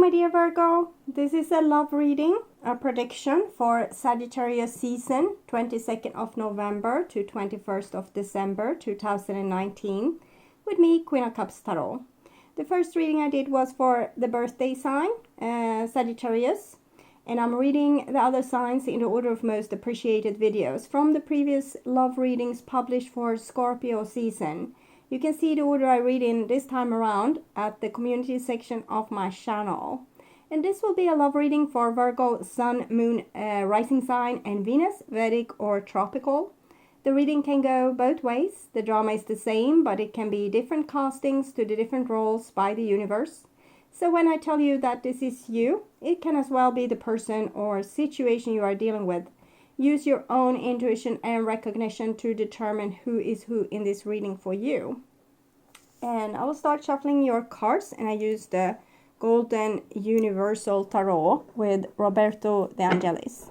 my dear Virgo. This is a love reading, a prediction for Sagittarius season, 22nd of November to 21st of December 2019, with me, Queen of Cups Tarot. The first reading I did was for the birthday sign, Sagittarius, and I'm reading the other signs in the order of most appreciated videos from the previous love readings published for Scorpio season. You can see the order I read in this time around at the community section of my channel. And this will be a love reading for Virgo, Sun, Moon, Rising sign, and Venus, Vedic or Tropical. The reading can go both ways. The drama is the same, but it can be different castings to the different roles by the universe. So when I tell you that this is you, it can as well be the person or situation you are dealing with. Use your own intuition and recognition to determine who is who in this reading for you. And I will start shuffling your cards, and I use the Golden Universal Tarot with Roberto De Angelis.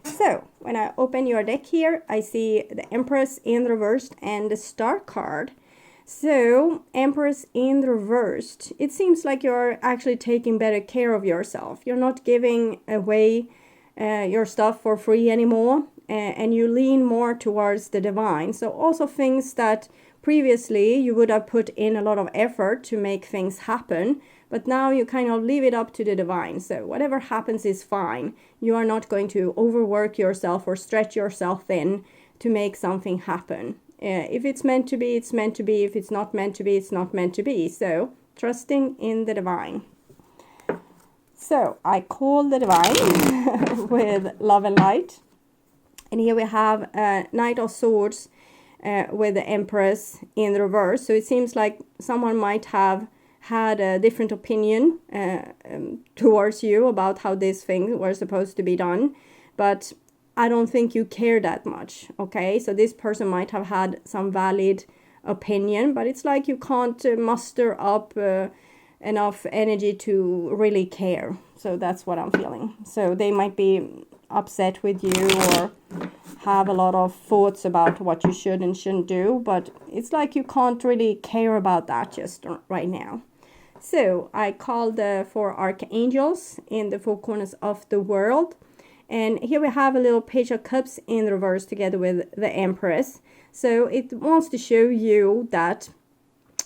So, when I open your deck here, I see the Empress in reversed and the Star card. So, Empress in reversed. It seems like you're actually taking better care of yourself. You're not giving away your stuff for free anymore, and you lean more towards the divine. So also things that previously you would have put in a lot of effort to make things happen, but now you kind of leave it up to the divine. So whatever happens is fine. You are not going to overwork yourself or stretch yourself thin to make something happen. If it's meant to be, it's meant to be. If it's not meant to be, it's not meant to be. So trusting in the divine. So I call the divine with love and light. And here we have Knight of Swords with the Empress in reverse. So it seems like someone might have had a different opinion towards you about how these things were supposed to be done. But I don't think you care that much, okay? So this person might have had some valid opinion, but it's like you can't muster up enough energy to really care. So that's what I'm feeling. So they might be upset with you or have a lot of thoughts about what you should and shouldn't do, but it's like you can't really care about that just right now. So I called the 4 archangels in the 4 corners of the world, and here we have a little Page of Cups in reverse together with the Empress. So it wants to show you that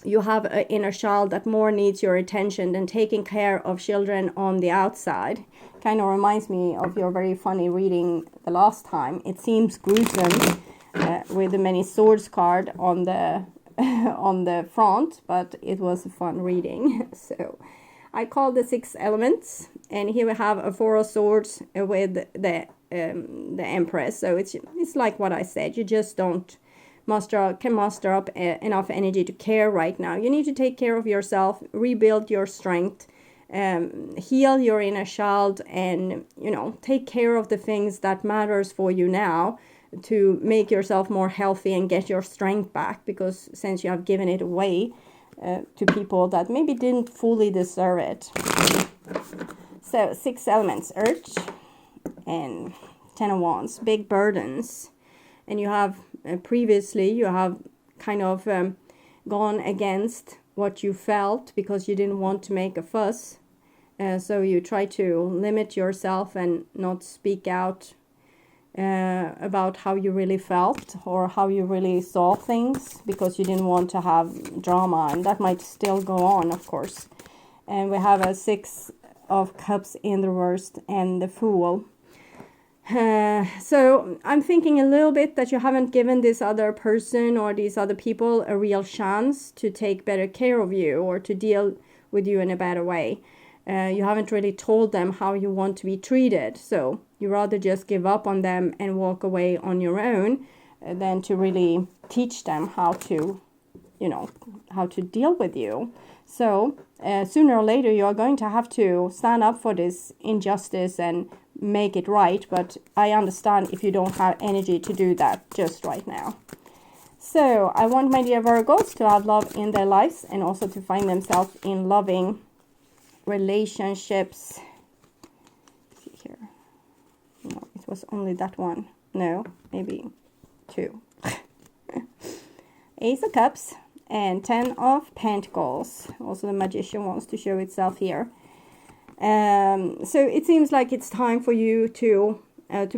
you have an inner child that more needs your attention than taking care of children on the outside. Kind of reminds me of your very funny reading the last time. It seems gruesome with the many swords card on the on the front, but it was a fun reading. So I call the 6 elements, and here we have a 4 of swords with the Empress. So it's like what I said. You just don't can muster up enough energy to care right now. You need to take care of yourself, rebuild your strength, heal your inner child, and take care of the things that matters for you now to make yourself more healthy and get your strength back, because since you have given it away to people that maybe didn't fully deserve it. So 6 elements: Earth and 10 of Wands, big burdens. And you have previously you have kind of gone against what you felt because you didn't want to make a fuss. So you try to limit yourself and not speak out about how you really felt or how you really saw things, because you didn't want to have drama, and that might still go on, of course. And we have a 6 of Cups in the reverse and the Fool. So I'm thinking a little bit that you haven't given this other person or these other people a real chance to take better care of you or to deal with you in a better way. You haven't really told them how you want to be treated. So you rather just give up on them and walk away on your own than to really teach them how to, how to deal with you. So sooner or later you are going to have to stand up for this injustice and make it right, but I understand if you don't have energy to do that just right now. So I want my dear Virgos to have love in their lives and also to find themselves in loving relationships. Let's see here. No, it was only that one. No, maybe 2. Ace of Cups and 10 of Pentacles. Also the Magician wants to show itself here. So it seems like it's time for you to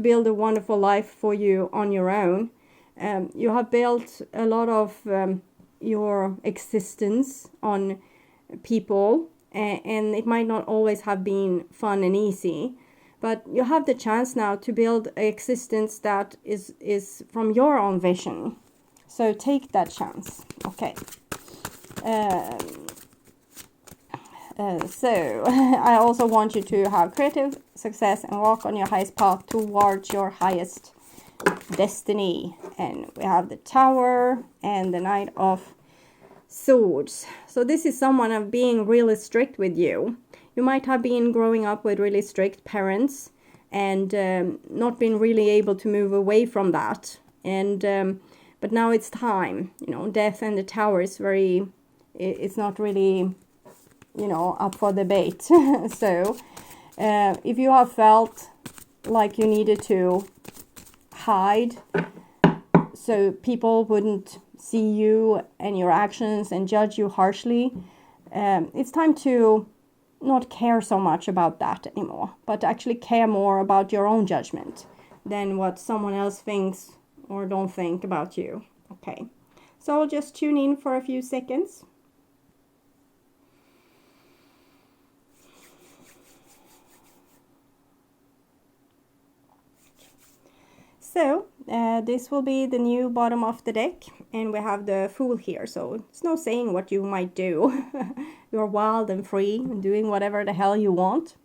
build a wonderful life for you on your own. You have built a lot of your existence on people, and it might not always have been fun and easy, but you have the chance now to build an existence that is from your own vision. So take that chance. Okay. So I also want you to have creative success and walk on your highest path towards your highest destiny. And we have the Tower and the Knight of Swords. So this is someone of being really strict with you. You might have been growing up with really strict parents and not been really able to move away from that. And but now it's time. You know, Death and the Tower is very, it's not really, you know, up for debate. So if you have felt like you needed to hide so people wouldn't see you and your actions and judge you harshly, it's time to not care so much about that anymore, but actually care more about your own judgment than what someone else thinks or don't think about you. Okay, so I'll just tune in for a few seconds. So this will be the new bottom of the deck, and we have the Fool here, so it's no saying what you might do. You're wild and free and doing whatever the hell you want.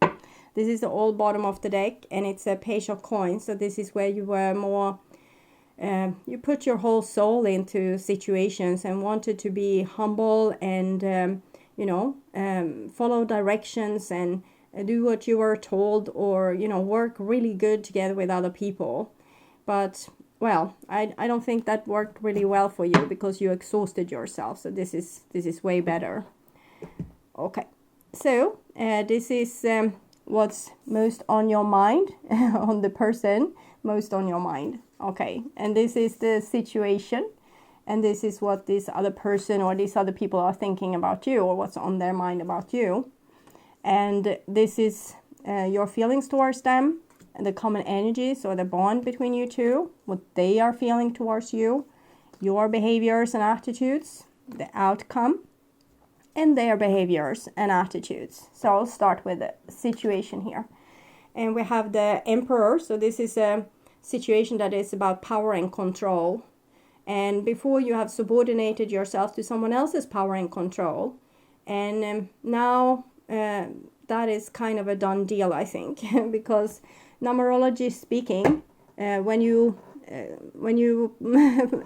This is the old bottom of the deck, and it's a Page of Coins, so this is where you were more, you put your whole soul into situations and wanted to be humble and, you know, follow directions and do what you were told, or, you know, work really good together with other people. But, well, I don't think that worked really well for you because you exhausted yourself. So this is way better. Okay, so this is what's most on your mind, on the person, most on your mind. Okay, and this is the situation. And this is what this other person or these other people are thinking about you, or what's on their mind about you. And this is your feelings towards them, the common energies or the bond between you two, what they are feeling towards you, your behaviors and attitudes, the outcome, and their behaviors and attitudes. So I'll start with the situation here. And we have the Emperor. So this is a situation that is about power and control. And before you have subordinated yourself to someone else's power and control. And now that is kind of a done deal, I think, because numerology speaking, when you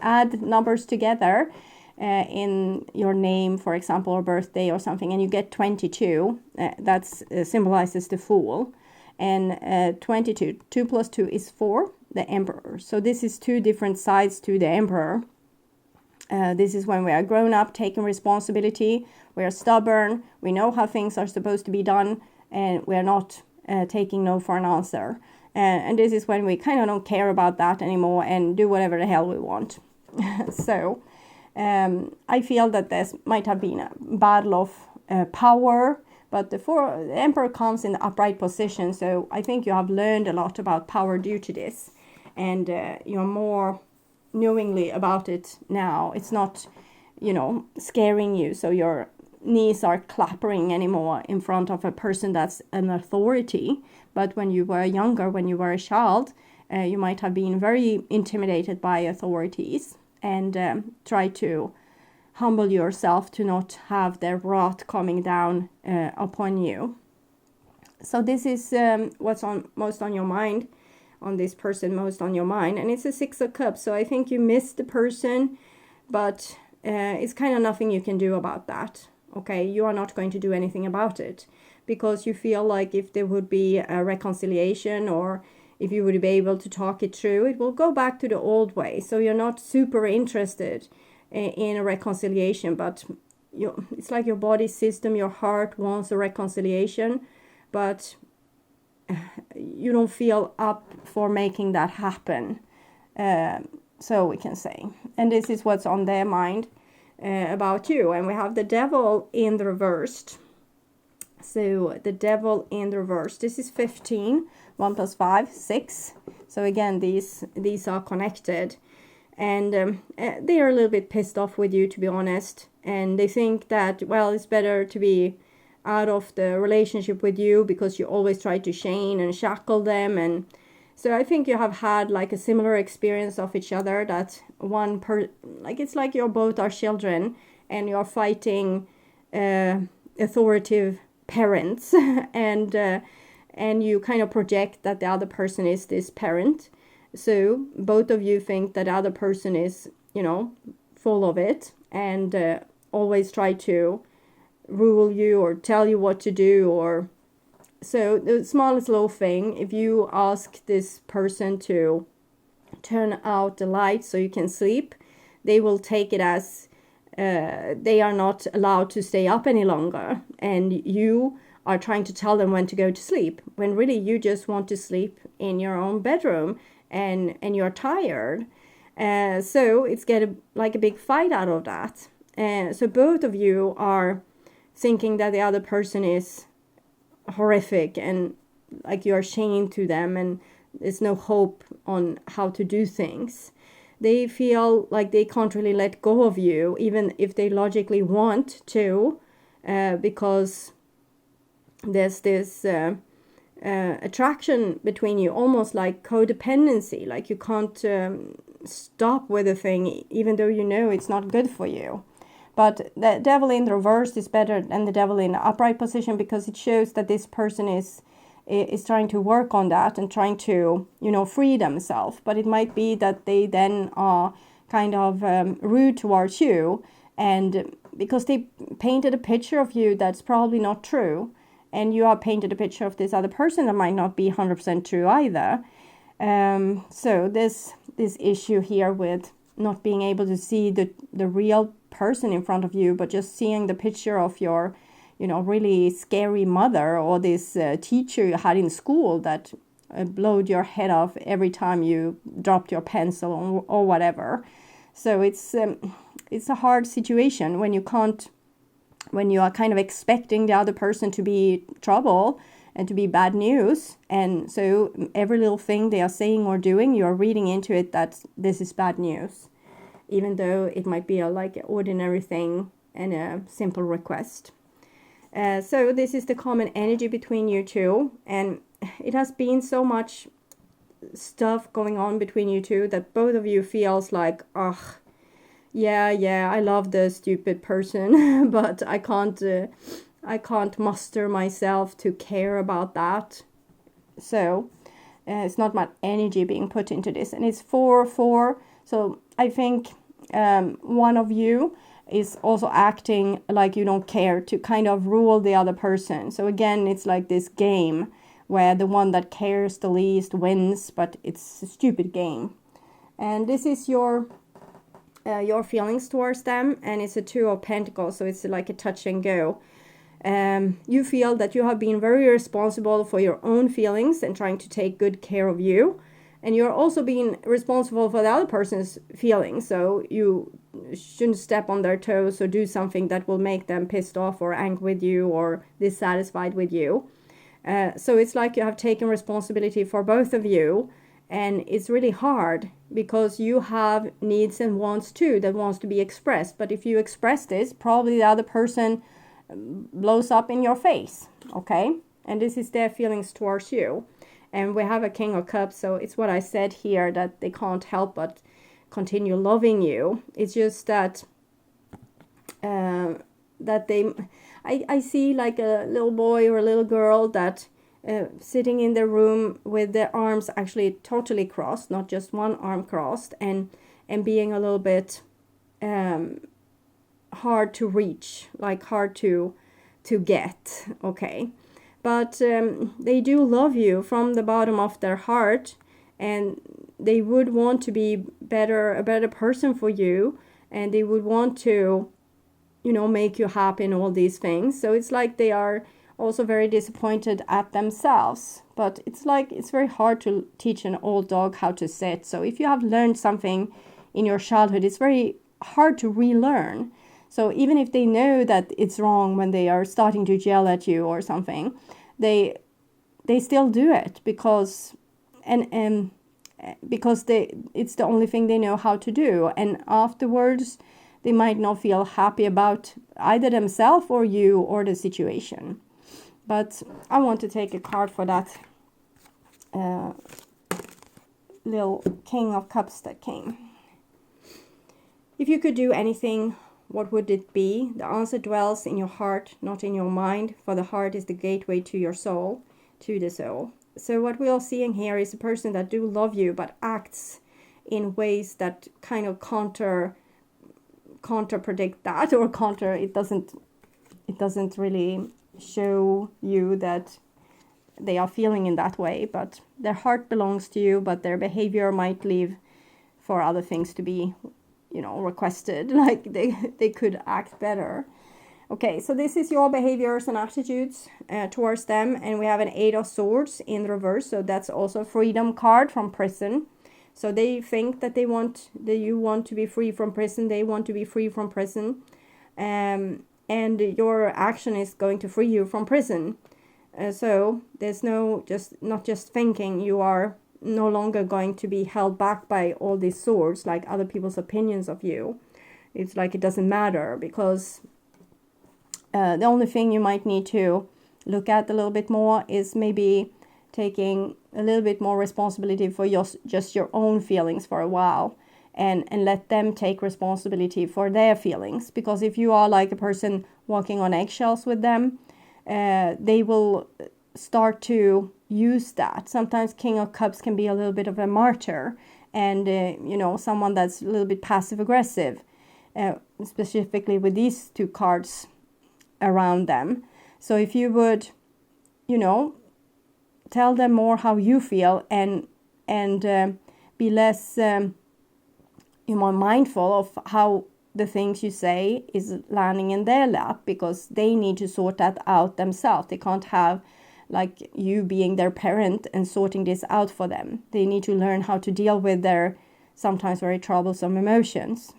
add numbers together in your name, for example, or birthday or something, and you get 22, that symbolizes the Fool. And 22, 2 plus 2 is 4, the Emperor. So this is two different sides to the Emperor. This is when we are grown up, taking responsibility, we are stubborn, we know how things are supposed to be done, and we are not taking no for an answer. And this is when we kind of don't care about that anymore and do whatever the hell we want. So I feel that this might have been a battle of power, but the Emperor comes in the upright position. So I think you have learned a lot about power due to this, and you're more knowingly about it now. It's not, you know, scaring you, so your knees are clappering anymore in front of a person that's an authority. But when you were younger, when you were a child, you might have been very intimidated by authorities and try to humble yourself to not have their wrath coming down upon you. So this is what's most on your mind, on this person, most on your mind. And it's a 6 of Cups, so I think you missed the person, but it's kind of nothing you can do about that. Okay, you are not going to do anything about it, because you feel like if there would be a reconciliation, or if you would be able to talk it through, it will go back to the old way. So you're not super interested in a reconciliation, but it's like your body system, your heart wants a reconciliation, but you don't feel up for making that happen. So we can say, and this is what's on their mind about you. And we have the Devil in the reversed. So the devil in the reverse. This is 15. 1 plus 5, 6. So again, these are connected. And they are a little bit pissed off with you, to be honest. And they think that, well, it's better to be out of the relationship with you because you always try to chain and shackle them. And so I think you have had like a similar experience of each other, that like it's like you both are children and you're fighting authoritative parents and you kind of project that the other person is this parent. So both of you think that the other person is, full of it and always try to rule you or tell you what to do. Or so the smallest little thing, if you ask this person to turn out the light so you can sleep, they will take it as they are not allowed to stay up any longer, and you are trying to tell them when to go to sleep, when really you just want to sleep in your own bedroom and you're tired. So it's like a big fight out of that. So both of you are thinking that the other person is horrific and like you're chained to them and there's no hope on how to do things. They feel like they can't really let go of you, even if they logically want to, because there's this attraction between you, almost like codependency, like you can't stop with a thing, even though you know it's not good for you. But the devil in the reverse is better than the devil in the upright position because it shows that this person is trying to work on that and trying to, free themselves. But it might be that they then are kind of rude towards you, and because they painted a picture of you that's probably not true, and you have painted a picture of this other person that might not be 100% true either. So this issue here with not being able to see the real person in front of you, but just seeing the picture of your really scary mother or this teacher you had in school that blowed your head off every time you dropped your pencil or whatever. So it's a hard situation when you are kind of expecting the other person to be trouble and to be bad news. And so every little thing they are saying or doing, you are reading into it that this is bad news, even though it might be like an ordinary thing and a simple request. So this is the common energy between you two, and it has been so much stuff going on between you two that both of you feels like, yeah, I love the stupid person, but I can't muster myself to care about that. So it's not much energy being put into this, and it's 4-4. So I think one of you is also acting like you don't care to kind of rule the other person. So again, it's like this game where the one that cares the least wins, but it's a stupid game. And this is your feelings towards them, and it's a 2 of Pentacles, so it's like a touch and go. You feel that you have been very responsible for your own feelings and trying to take good care of you. And you're also being responsible for the other person's feelings, so you shouldn't step on their toes or do something that will make them pissed off or angry with you or dissatisfied with you. So it's like you have taken responsibility for both of you, and it's really hard because you have needs and wants too that wants to be expressed. But if you express this, probably the other person blows up in your face, okay? And this is their feelings towards you. And we have a King of Cups, so it's what I said here, that they can't help but continue loving you. It's just that I see like a little boy or a little girl that sitting in their room with their arms actually totally crossed, not just one arm crossed, and being a little bit hard to reach, like hard to get, okay? But they do love you from the bottom of their heart, and they would want to be a better person for you, and they would want to, make you happy and all these things. So it's like they are also very disappointed at themselves. But it's like it's very hard to teach an old dog how to sit. So if you have learned something in your childhood, it's very hard to relearn. So even if they know that it's wrong when they are starting to yell at you or something, they still do it because it's the only thing they know how to do. And afterwards, they might not feel happy about either themselves or you or the situation. But I want to take a card for that little King of Cups that came. If you could do anything, what would it be? The answer dwells in your heart, not in your mind, for the heart is the gateway to your soul, to the soul. So what we are seeing here is a person that do love you, but acts in ways that kind of counter-predict that, or it doesn't really show you that they are feeling in that way, but their heart belongs to you, but their behavior might leave for other things to be, requested, like they could act better. Okay, so this is your behaviors and attitudes towards them, and we have an 8 of Swords in reverse, so that's also a freedom card from prison. So they think that you want to be free from prison, they want to be free from prison, and your action is going to free you from prison. So there's not just thinking, you are no longer going to be held back by all these swords, like other people's opinions of you. It's like it doesn't matter, because the only thing you might need to look at a little bit more is maybe taking a little bit more responsibility for just your own feelings for a while, and let them take responsibility for their feelings. Because if you are like a person walking on eggshells with them, they will start to use that. Sometimes King of Cups can be a little bit of a martyr, and someone that's a little bit passive aggressive, specifically with these 2 cards around them. So if you would tell them more how you feel, and be less more mindful of how the things you say is landing in their lap, because they need to sort that out themselves. They can't have like you being their parent and sorting this out for them. They need to learn how to deal with their sometimes very troublesome emotions.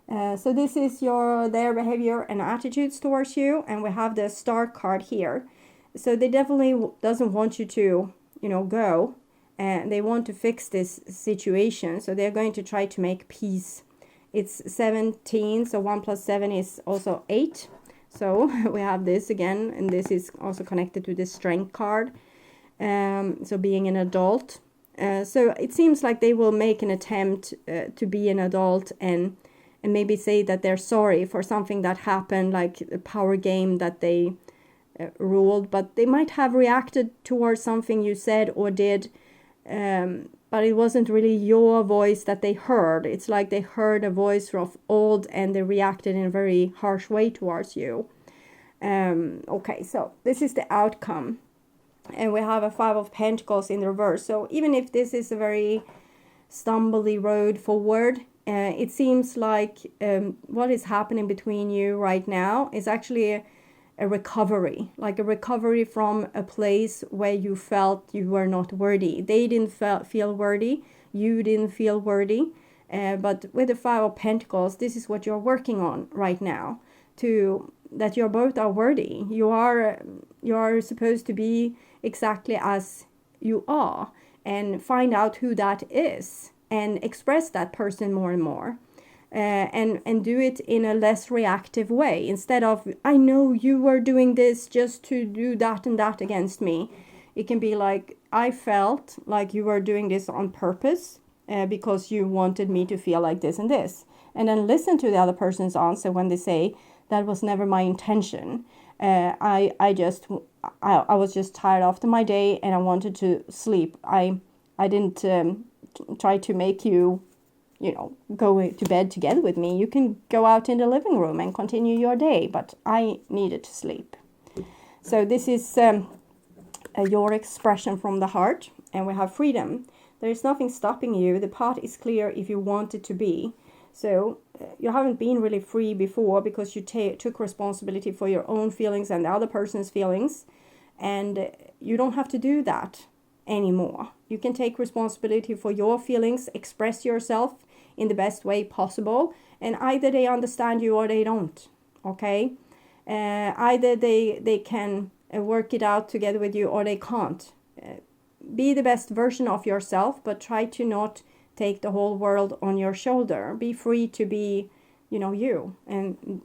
So this is their behavior and attitudes towards you, and we have the Star card here. So they definitely doesn't want you to, go, and they want to fix this situation. So they're going to try to make peace. It's 17, so 1 plus 7 is also 8. So we have this again, and this is also connected to the Strength card. So being an adult. So it seems like they will make an attempt to be an adult, and maybe say that they're sorry for something that happened, like a power game that they ruled, but they might have reacted towards something you said or did, but it wasn't really your voice that they heard. It's like they heard a voice from old, and they reacted in a very harsh way towards you. Okay, so this is the outcome, and we have a 5 of Pentacles in the reverse. So even if this is a very stumbly road forward, it seems like what is happening between you right now is actually a recovery, like a recovery from a place where you felt you were not worthy. They didn't feel worthy, you didn't feel worthy, but with the 5 of Pentacles, this is what you're working on right now, that you both are worthy. You are supposed to be exactly as you are, and find out who that is, and express that person more and more, and do it in a less reactive way, instead of, I know you were doing this just to do that and that against me. It can be like, I felt like you were doing this on purpose, because you wanted me to feel like this and this. And then listen to the other person's answer when they say, that was never my intention. I was just tired after my day, and I wanted to sleep. I didn't try to make you, go to bed together with me. You can go out in the living room and continue your day, but I needed to sleep. So this is your expression from the heart, and we have freedom. There is nothing stopping you. The path is clear if you want it to be. So you haven't been really free before, because you took responsibility for your own feelings and the other person's feelings, and you don't have to do that anymore. You can take responsibility for your feelings, express yourself in the best way possible, And either they understand you or they don't, okay? Either they can work it out together with you or they can't. Be the best version of yourself, but try to not take the whole world on your shoulder. Be free to be, you, and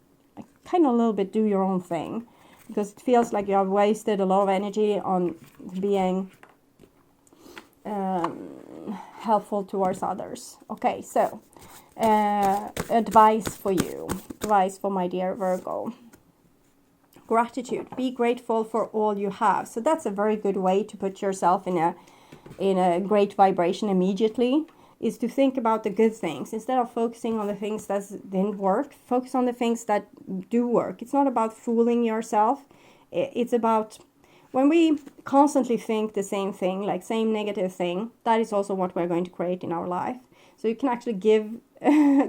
kind of a little bit do your own thing, because it feels like you have wasted a lot of energy on being helpful towards others. Okay, so advice for you, advice for my dear Virgo. Gratitude. Be grateful for all you have. So that's a very good way to put yourself in a great vibration immediately, is to think about the good things. Instead of focusing on the things that didn't work, focus on the things that do work. It's not about fooling yourself. It's about, when we constantly think the same thing, like same negative thing, that is also what we're going to create in our life. So you can actually give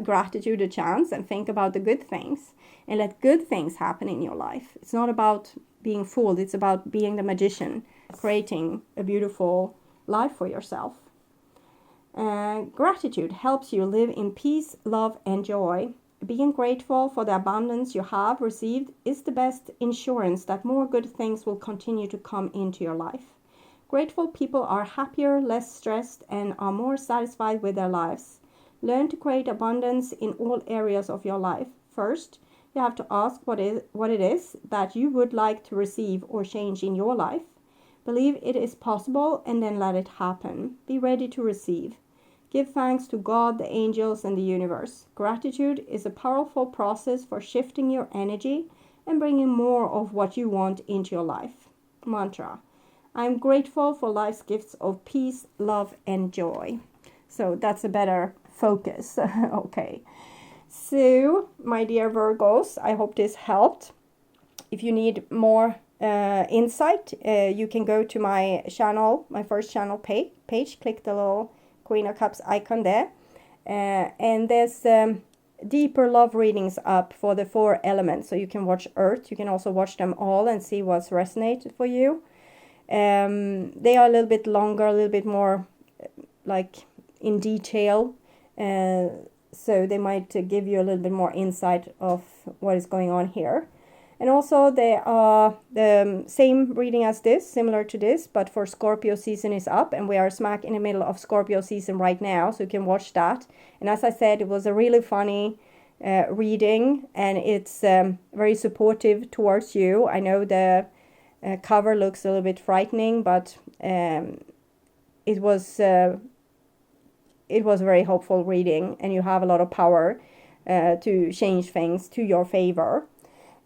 gratitude a chance and think about the good things and let good things happen in your life. It's not about being fooled. It's about being the magician, creating a beautiful life for yourself. Gratitude helps you live in peace, love, and joy. Being grateful for the abundance you have received is the best insurance that more good things will continue to come into your life. Grateful people are happier, less stressed, and are more satisfied with their lives. Learn to create abundance in all areas of your life. First, you have to ask what it is that you would like to receive or change in your life. Believe it is possible and then let it happen. Be ready to receive. Give thanks to God, the angels, and the universe. Gratitude is a powerful process for shifting your energy and bringing more of what you want into your life. Mantra. I am grateful for life's gifts of peace, love, and joy. So that's a better focus. Okay. So, my dear Virgos, I hope this helped. If you need more insight, you can go to my channel, my first channel page. Click the little Queen of Cups icon there. And there's deeper love readings up for the 4 elements. So you can watch Earth. You can also watch them all and see what's resonated for you. They are a little bit longer, a little bit more like in detail. So they might give you a little bit more insight of what is going on here. And also they are the same reading as this, similar to this, but for Scorpio season is up, and we are smack in the middle of Scorpio season right now, so you can watch that. And as I said, it was a really funny reading, and it's very supportive towards you. I know the cover looks a little bit frightening, but it was a very hopeful reading, and you have a lot of power to change things to your favor.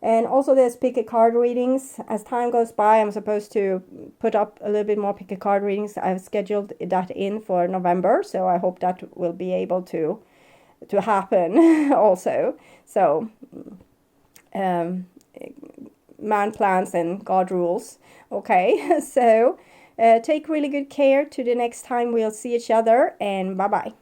And also there's pick a card readings. As time goes by, I'm supposed to put up a little bit more pick a card readings. I've scheduled that in for November, so I hope that will be able to happen also. So man plans and God rules. Okay, so take really good care to the next time we'll see each other, and bye-bye.